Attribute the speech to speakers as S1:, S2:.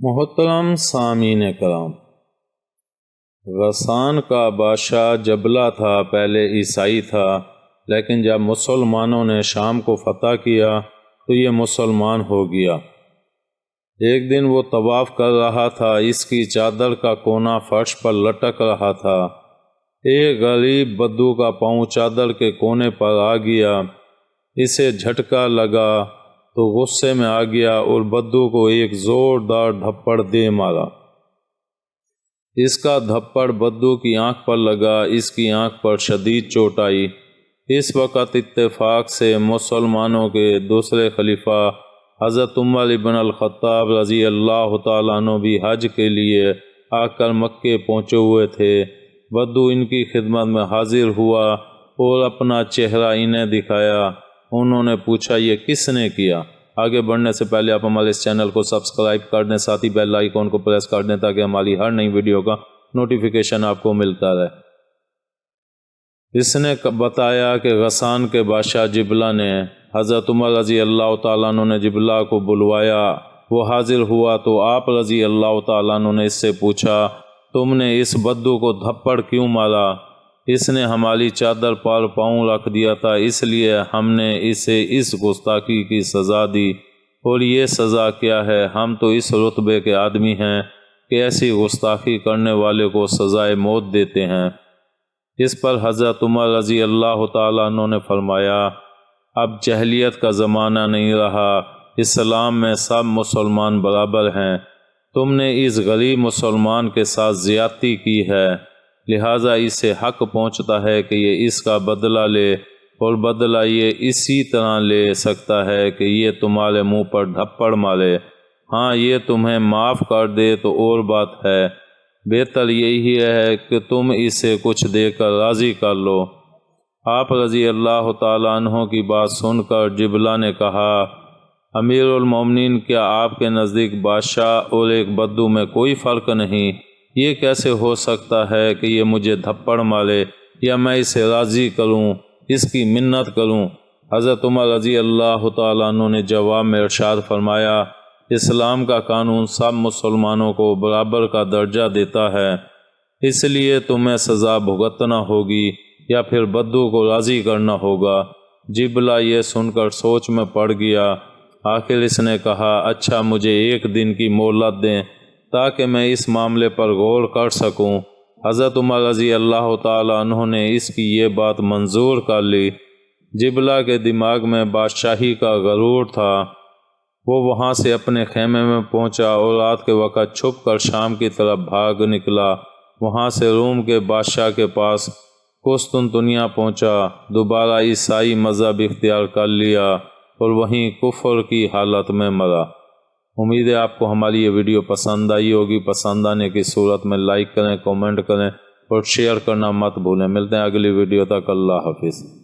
S1: محترم سامعین کرام، غسان کا بادشاہ جبلہ تھا، پہلے عیسائی تھا، لیکن جب مسلمانوں نے شام کو فتح کیا تو یہ مسلمان ہو گیا۔ ایک دن وہ طواف کر رہا تھا، اس کی چادر کا کونا فرش پر لٹک رہا تھا۔ ایک غریب بدو کا پاؤں چادر کے کونے پر آ گیا، اسے جھٹکا لگا تو غصے میں آ گیا اور بدو کو ایک زوردار دھپڑ دے مارا۔ اس کا دھپڑ بدو کی آنکھ پر لگا، اس کی آنکھ پر شدید چوٹ آئی۔ اس وقت اتفاق سے مسلمانوں کے دوسرے خلیفہ حضرت عمر بن الخطاب رضی اللہ تعالیٰ عنہ بھی حج کے لیے آ کر مکے پہنچے ہوئے تھے۔ بدو ان کی خدمت میں حاضر ہوا اور اپنا چہرہ انہیں دکھایا۔ انہوں نے پوچھا، یہ کس نے کیا؟ آگے بڑھنے سے پہلے آپ ہمارے اس چینل کو سبسکرائب کر دیں، ساتھ ہی بیل آئیکن کو پریس کر دیں تاکہ ہماری ہر نئی ویڈیو کا نوٹیفیکیشن آپ کو ملتا رہے۔ اس نے بتایا کہ غسان کے بادشاہ جبلہ نے حضرت عمر رضی اللہ تعالیٰ عنہ نے جبلہ کو بلوایا۔ وہ حاضر ہوا تو آپ رضی اللہ تعالیٰ عنہ نے اس سے پوچھا، تم نے اس بدو کو دھپڑ کیوں مارا؟ اس نے ہماری چادر پر پاؤں رکھ دیا تھا، اس لیے ہم نے اسے اس گستاخی کی سزا دی۔ اور یہ سزا کیا ہے؟ ہم تو اس رتبے کے آدمی ہیں کہ ایسی گستاخی کرنے والے کو سزائے موت دیتے ہیں۔ اس پر حضرت عمر رضی اللہ تعالیٰ عنہ نے فرمایا، اب جہلیت کا زمانہ نہیں رہا، اسلام میں سب مسلمان برابر ہیں۔ تم نے اس غریب مسلمان کے ساتھ زیادتی کی ہے، لہٰذا اسے حق پہنچتا ہے کہ یہ اس کا بدلہ لے، اور بدلہ یہ اسی طرح لے سکتا ہے کہ یہ تمہارے منہ پر دھپڑ مارے۔ ہاں، یہ تمہیں معاف کر دے تو اور بات ہے، بہتر یہی ہے کہ تم اسے کچھ دے کر راضی کر لو۔ آپ رضی اللہ تعالیٰ عنہ کی بات سن کر جبلہ نے کہا، امیر المومنین، کیا آپ کے نزدیک بادشاہ اور ایک بدو میں کوئی فرق نہیں؟ یہ کیسے ہو سکتا ہے کہ یہ مجھے دھپڑ مارے یا میں اسے راضی کروں، اس کی منت کروں؟ حضرت عمر رضی اللہ تعالیٰ عنہ نے جواب میں ارشاد فرمایا، اسلام کا قانون سب مسلمانوں کو برابر کا درجہ دیتا ہے، اس لیے تمہیں سزا بھگتنا ہوگی یا پھر بدو کو راضی کرنا ہوگا۔ جبلہ یہ سن کر سوچ میں پڑ گیا۔ آخر اس نے کہا، اچھا، مجھے ایک دن کی مہلت دیں تاکہ میں اس معاملے پر غور کر سکوں۔ حضرت عمر رضی اللہ تعالیٰ عنہ نے اس کی یہ بات منظور کر لی۔ جبلہ کے دماغ میں بادشاہی کا غرور تھا۔ وہ وہاں سے اپنے خیمے میں پہنچا اور رات کے وقت چھپ کر شام کی طرف بھاگ نکلا۔ وہاں سے روم کے بادشاہ کے پاس قسطنطنیہ پہنچا، دوبارہ عیسائی مذہب اختیار کر لیا اور وہیں کفر کی حالت میں مرا۔ امید ہے آپ کو ہماری یہ ویڈیو پسند آئی ہوگی۔ پسند آنے کی صورت میں لائک کریں، کامنٹ کریں اور شیئر کرنا مت بھولیں۔ ملتے ہیں اگلی ویڈیو تک، اللہ حافظ۔